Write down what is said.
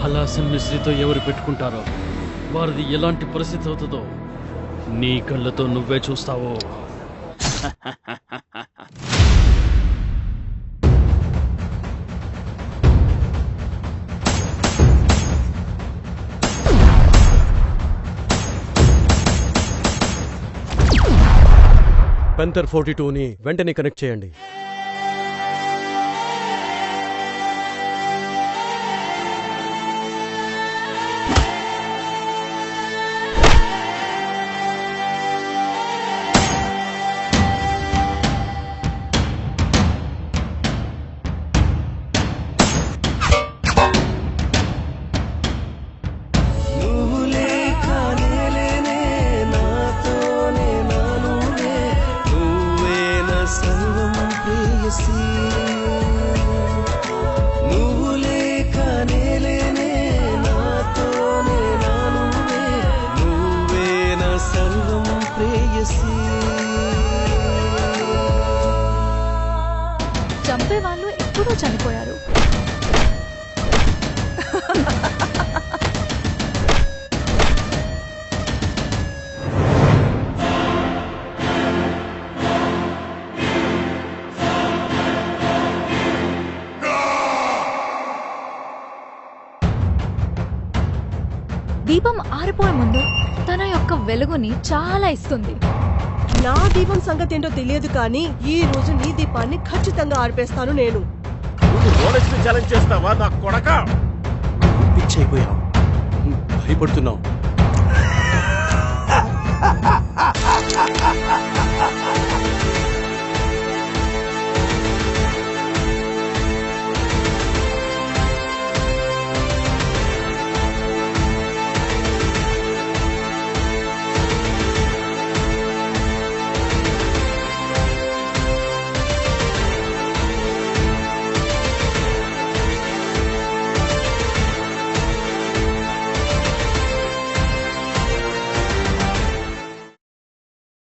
హలాసన్ మిశ్రితో ఎవరు పెట్టుకుంటారో వారిది ఎలాంటి పరిస్థితి అవుతుందో నీ కళ్ళతో నువ్వే చూస్తావో. పెంథర్ 42ని వెంటనే కనెక్ట్ చేయండి. చంపే వాళ్ళు ఎప్పుడూ చనిపోయారు. దీపం ఆరిపోయే ముందు తన యొక్క వెలుగుని చాలా ఇస్తుంది. నా దీపం సంగతి ఏంటో తెలియదు కానీ ఈ రోజు నీ దీపాన్ని ఖచ్చితంగా ఆర్పేస్తాను నేను. ఛాలెంజ్ చేస్తావా నా కొడక? పిచ్చి అయిపోయావు, భయపడుతున్నావు.